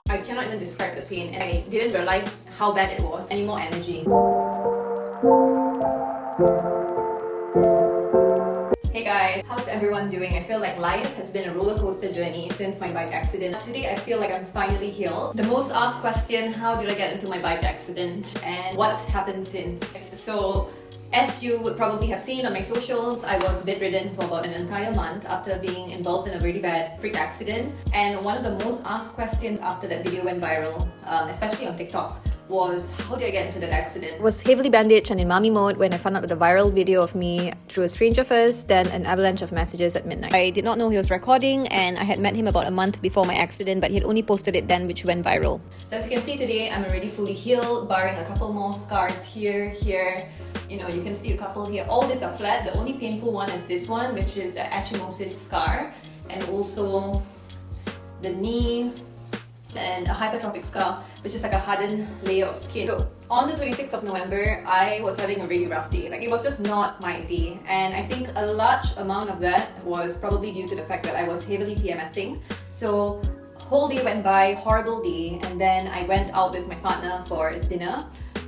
I cannot even describe the pain, and I didn't realize how bad it was. Any more energy. Hey guys, how's everyone doing? I feel like life has been a roller coaster journey since my bike accident. Today I feel like I'm finally healed. The most asked question, how did I get into my bike accident and what's happened since? So as you would probably have seen on my socials, I was bedridden for about an entire month after being involved in a really bad freak accident. And one of the most asked questions after that video went viral, especially on TikTok, was how did I get into that accident? Was heavily bandaged and in mommy mode when I found out the viral video of me through a stranger first, then an avalanche of messages at midnight. I did not know he was recording, and I had met him about a month before my accident, but he had only posted it then, which went viral. So as you can see today, I'm already fully healed, barring a couple more scars here. You know, you can see a couple here. All these are flat. The only painful one is this one, which is the achimosis scar, and also the knee, and a hypertrophic scar, which is like a hardened layer of skin. So on the 26th of November, I was having a really rough day. Like, it was just not my day. And I think a large amount of that was probably due to the fact that I was heavily PMSing. So whole day went by, horrible day, and then I went out with my partner for dinner,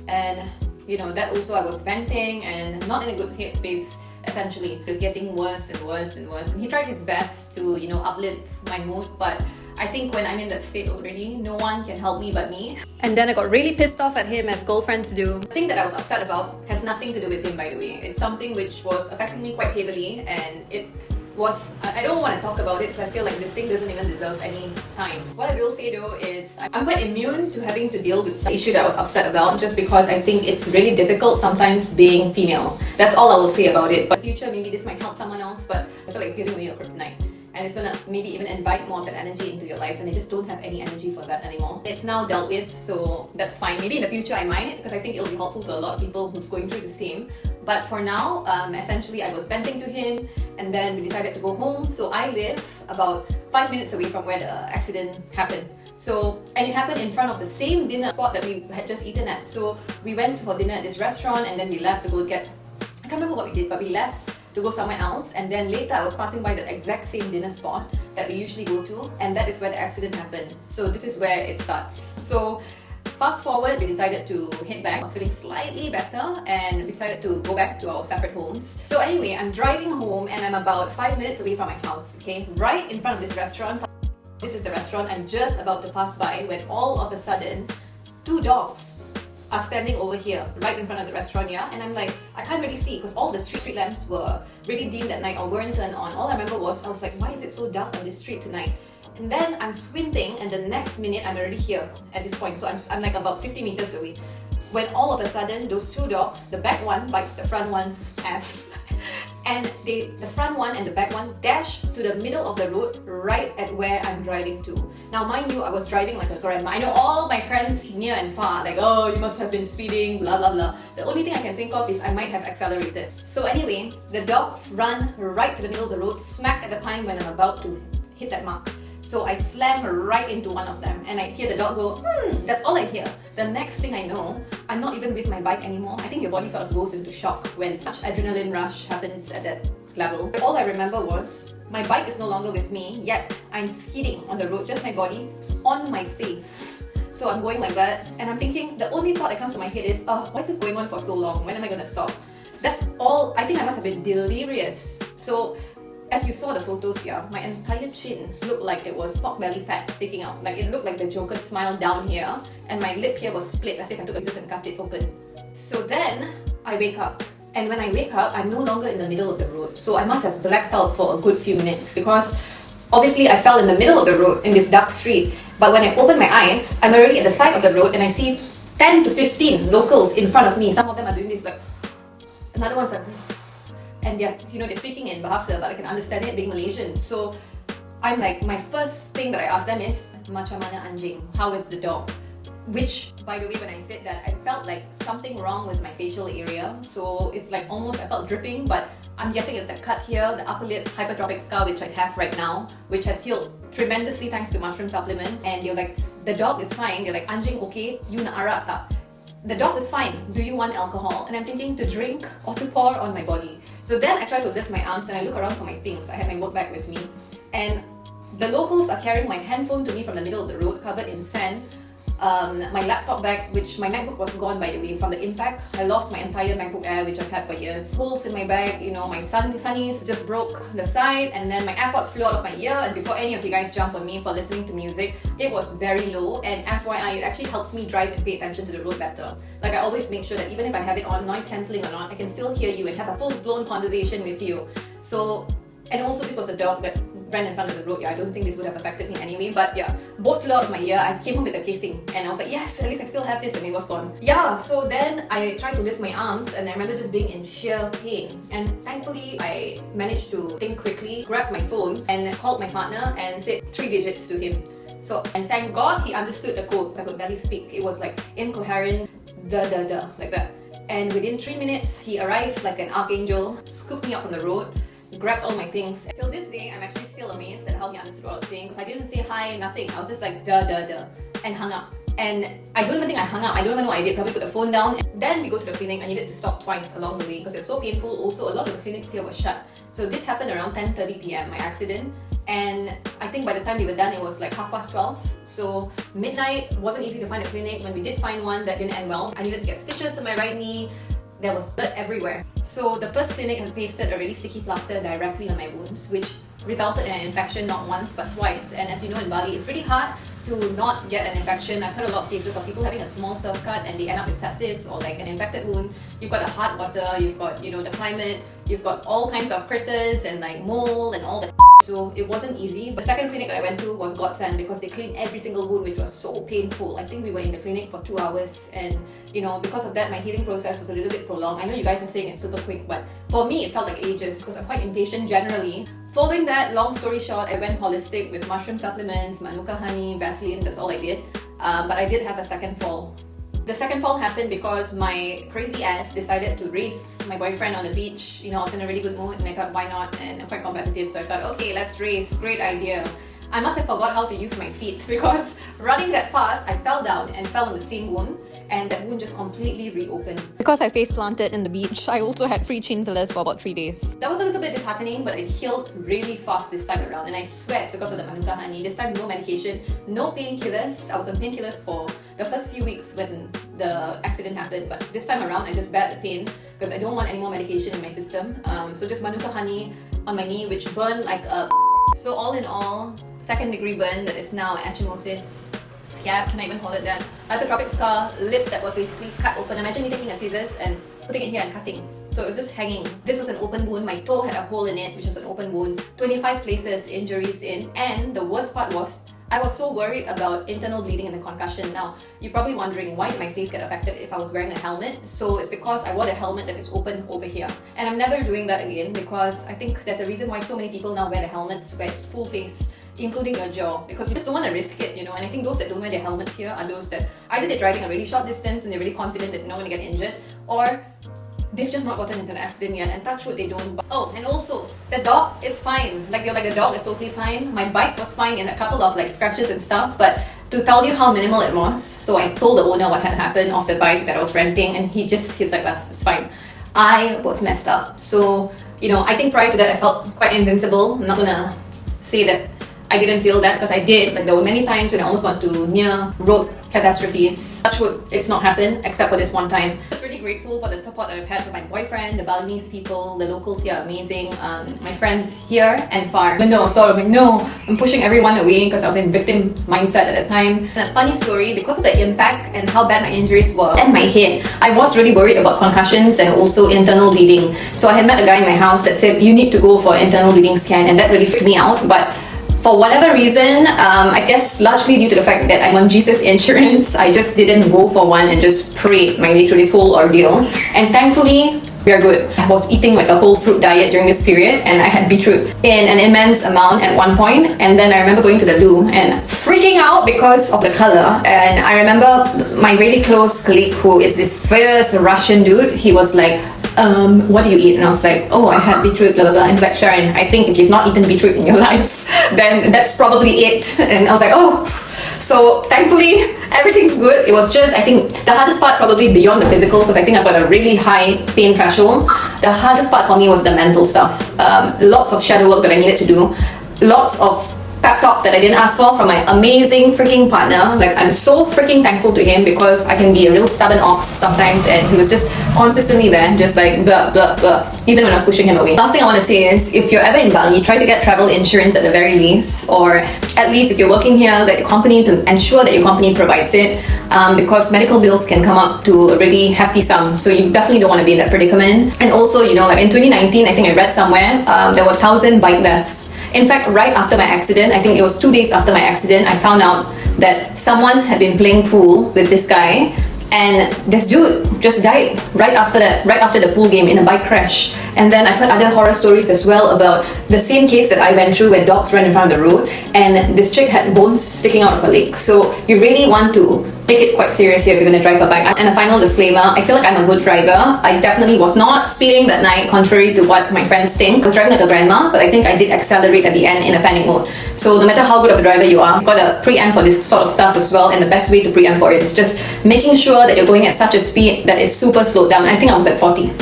and you know, that also I was venting and not in a good headspace. Essentially, it was getting worse and worse and worse, and he tried his best to, you know, uplift my mood, but I think when I'm in that state already, no one can help me but me. And then I got really pissed off at him, as girlfriends do. The thing that I was upset about has nothing to do with him, by the way. It's something which was affecting me quite heavily, and it was, I don't want to talk about it because I feel like this thing doesn't even deserve any time. What I will say though is I'm quite immune to having to deal with the issue that I was upset about, just because I think it's really difficult sometimes being female. That's all I will say about it. But in the future, maybe this might help someone else, but I feel like it's giving me a kryptonite. And it's gonna maybe even invite more of that energy into your life, and they just don't have any energy for that anymore. It's now dealt with, so that's fine. Maybe in the future I might, because I think it'll be helpful to a lot of people who's going through the same. But for now, essentially I was venting to him, and then we decided to go home. So I live about 5 minutes away from where the accident happened. So, and it happened in front of the same dinner spot that we had just eaten at. So we went for dinner at this restaurant, and then we left to go get, I can't remember what we did, but we left to go somewhere else, and then later I was passing by the exact same dinner spot that we usually go to, and that is where the accident happened. So this is where it starts. So fast forward, we decided to head back. I was feeling slightly better, and we decided to go back to our separate homes. So anyway, I'm driving home, and I'm about 5 minutes away from my house, okay? Right in front of this restaurant. This is the restaurant I'm just about to pass by, when all of a sudden, 2 dogs are standing over here, right in front of the restaurant, yeah? And I'm like, I can't really see, because all the street lamps were really dim that night or weren't turned on. All I remember was, I was like, why is it so dark on this street tonight? And then I'm squinting, and the next minute I'm already here at this point. So I'm like about 50 meters away, when all of a sudden those 2 dogs, the back one bites the front one's ass, and the front one and the back one dash to the middle of the road right at where I'm driving to. Now mind you, I was driving like a grandma. I know all my friends near and far like, oh, you must have been speeding, blah blah blah. The only thing I can think of is I might have accelerated. So anyway, the dogs run right to the middle of the road, smack at the time when I'm about to hit that mark. So I slam right into one of them, and I hear the dog go, that's all I hear. The next thing I know, I'm not even with my bike anymore. I think your body sort of goes into shock when such adrenaline rush happens at that level. All I remember was, my bike is no longer with me, yet I'm skidding on the road, just my body, on my face. So I'm going like that, and I'm thinking, the only thought that comes to my head is, oh, why is this going on for so long? When am I gonna stop? That's all. I think I must have been delirious. So as you saw the photos here, my entire chin looked like it was pork belly fat sticking out. Like, it looked like the Joker's smile down here, and my lip here was split as if I took a scissors and cut it open. So then I wake up, and when I wake up, I'm no longer in the middle of the road. So I must have blacked out for a good few minutes, because obviously I fell in the middle of the road in this dark street. But when I open my eyes, I'm already at the side of the road, and I see 10 to 15 locals in front of me. Some of them are doing this like, another one's like, and they're, you know, they're speaking in Bahasa, but I can understand it being Malaysian. So I'm like, my first thing that I asked them is, macam mana anjing? How is the dog? Which, by the way, when I said that, I felt like something wrong with my facial area. So it's like almost, I felt dripping, but I'm guessing it's that cut here, the upper lip hypertrophic scar, which I have right now, which has healed tremendously thanks to mushroom supplements. And they're like, the dog is fine. They're like, anjing okay, you nak arak tak? The dog is fine. Do you want alcohol? And I'm thinking, to drink or to pour on my body. So then I try to lift my arms and I look around for my things. I had my work bag with me, and The locals are carrying my handphone to me from the middle of the road, covered in sand. My laptop bag, which my MacBook was gone by the way from the impact. I lost my entire MacBook Air, which I've had for years. Holes in my bag, you know, my sunnies just broke the side, and then my AirPods flew out of my ear. And before any of you guys jump on me for listening to music, it was very low. And FYI, it actually helps me drive and pay attention to the road better. Like, I always make sure that even if I have it on noise cancelling or not, I can still hear you and have a full-blown conversation with you. So, and also this was a dog that ran in front of the road. Yeah, I don't think this would have affected me anyway, but yeah, both flew out of my ear. I came home with a casing and I was like, yes, at least I still have this, and it was gone. Yeah, so then I tried to lift my arms and I remember just being in sheer pain, and thankfully I managed to think quickly, grabbed my phone and called my partner and said 3 digits to him. So, and thank God he understood the code. I could barely speak. It was like incoherent, like that. And within 3 minutes, he arrived like an archangel, scooped me up from the road, grabbed all my things. Till this day, I'm actually still amazed at how he understood what I was saying, because I didn't say hi, nothing. I was just like and hung up. And I don't even think I hung up. I don't even know what I did. Probably put the phone down. And then we go to the clinic. I needed to stop twice along the way because it was so painful. Also, a lot of the clinics here were shut. So this happened around 10:30 p.m. my accident. And I think by the time we were done, it was like 12:30. So midnight, wasn't easy to find a clinic. When we did find one, that didn't end well. I needed to get stitches on my right knee. There was blood everywhere. So the first clinic had pasted a really sticky plaster directly on my wounds, which resulted in an infection not once but twice. And as you know, in Bali, it's really hard to not get an infection. I've heard a lot of cases of people having a small surf cut and they end up with sepsis or like an infected wound. You've got the hard water, you've got, you know, the climate, you've got all kinds of critters and like mold and all that. So it wasn't easy. The second clinic that I went to was godsend because they cleaned every single wound, which was so painful. I think we were in the clinic for 2 hours, and you know, because of that, my healing process was a little bit prolonged. I know you guys are saying it's super quick, but for me, it felt like ages because I'm quite impatient generally. Following that, long story short, I went holistic with mushroom supplements, manuka honey, Vaseline. That's all I did. But I did have a second fall. The second fall happened because my crazy ass decided to race my boyfriend on the beach. You know, I was in a really good mood and I thought, why not? And I'm quite competitive, so I thought, okay, let's race. Great idea. I must have forgot how to use my feet because running that fast, I fell down and fell on the same wound, and that wound just completely reopened. Because I face planted in the beach, I also had free chin fillers for about 3 days. That was a little bit disheartening, but it healed really fast this time around, and I swear it's because of the manuka honey. This time, no medication, no painkillers. I was on painkillers for the first few weeks when the accident happened, but this time around, I just bared the pain because I don't want any more medication in my system. So just manuka honey on my knee, which burned like a... So all in all, 2nd degree burn that is now an ecchymosis. Scab, can I even call it that? Hypertrophic scar, lip that was basically cut open. Imagine me taking a scissors and putting it here and cutting. So it was just hanging. This was an open wound. My toe had a hole in it, which was an open wound. 25 places, injuries in. And the worst part was, I was so worried about internal bleeding and the concussion. Now, you're probably wondering, why did my face get affected if I was wearing a helmet? So it's because I wore a helmet that is open over here. And I'm never doing that again because I think there's a reason why so many people now wear the helmets where it's full face, including your jaw, because you just don't want to risk it, you know. And I think those that don't wear their helmets here are those that either they're driving a really short distance and they're really confident that they're not going to get injured, or they've just not gotten into an accident yet, and touch wood they don't. But, oh, and also, the dog is fine. Like, you're like, the dog is totally fine. My bike was fine in a couple of like scratches and stuff, but to tell you how minimal it was, so I told the owner what had happened of the bike that I was renting, and he was like, well, it's fine. I was messed up. So, you know, I think prior to that I felt quite invincible. I'm not gonna say that I didn't feel that because I did. Like, there were many times when I almost got to near road catastrophes. Touch wood, it's not happened except for this one time. I'm just really grateful for the support that I've had from my boyfriend, the Balinese people, the locals here are amazing, my friends here and far. But no, sorry, no, I'm pushing everyone away because I was in victim mindset at that time. And a funny story, because of the impact and how bad my injuries were and my head, I was really worried about concussions and also internal bleeding. So I had met a guy in my house that said, you need to go for internal bleeding scan, and that really freaked me out. But for whatever reason, I guess largely due to the fact that I'm on Jesus insurance, I just didn't go for one and just prayed my way through this whole ordeal. And thankfully, we are good. I was eating like a whole fruit diet during this period, and I had beetroot in an immense amount at one point. And then I remember going to the loo and freaking out because of the color. And I remember my really close colleague, who is this fierce Russian dude, he was like, what do you eat? And I was like, oh, I had beetroot, blah, blah, blah. And he's like, Sharon, I think if you've not eaten beetroot in your life, then that's probably it. And I was like, oh. So thankfully, everything's good. It was just, I think, the hardest part probably beyond the physical, because I think I've got a really high pain threshold. The hardest part for me was the mental stuff. Lots of shadow work that I needed to do. Lots of pep talk that I didn't ask for from my amazing freaking partner. Like, I'm so freaking thankful to him because I can be a real stubborn ox sometimes, and he was just consistently there, just like blah blah blah, even when I was pushing him away. Last thing I want to say is, if you're ever in Bali, try to get travel insurance at the very least, or at least if you're working here, get your company to ensure that your company provides it, because medical bills can come up to a really hefty sum, so you definitely don't want to be in that predicament. And also, you know, like in 2019, I think I read somewhere, there were 1,000 bike deaths. In fact, right after my accident, I think it was 2 days after my accident, I found out that someone had been playing pool with this guy, and this dude just died right after the pool game in a bike crash. And then I've heard other horror stories as well about the same case that I went through, where dogs ran in front of the road and this chick had bones sticking out of her leg. So you really want to take it quite serious here if you're going to drive a bike. And a final disclaimer, I feel like I'm a good driver. I definitely was not speeding that night, contrary to what my friends think. I was driving like a grandma, but I think I did accelerate at the end in a panic mode. So no matter how good of a driver you are, you've got to preempt for this sort of stuff as well, and the best way to preempt for it is just making sure that you're going at such a speed that is super slowed down. I think I was at 40.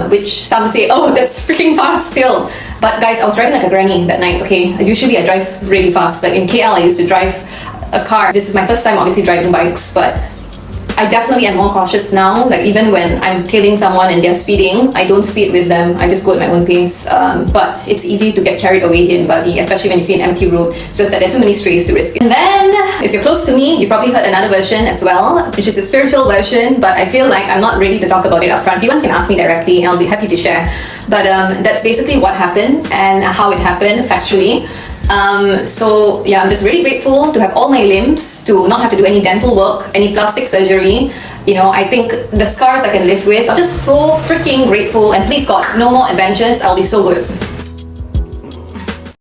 Which some say, oh, that's freaking fast still. But guys, I was driving like a granny that night, okay? Usually I drive really fast. Like in KL, I used to drive a car. This is my first time obviously driving bikes, but I definitely am more cautious now. Like even when I'm tailing someone and they're speeding, I don't speed with them. I just go at my own pace. But it's easy to get carried away here in Bali, especially when you see an empty road. It's just that there are too many strays to risk it. And then, if you're close to me, you probably heard another version as well, which is a spiritual version, but I feel like I'm not ready to talk about it up front. Anyone can ask me directly and I'll be happy to share. But that's basically what happened and how it happened factually. So yeah, I'm just really grateful to have all my limbs, to not have to do any dental work, any plastic surgery. You know, I think the scars I can live with. I'm just so freaking grateful, and please God, no more adventures. I'll be so good.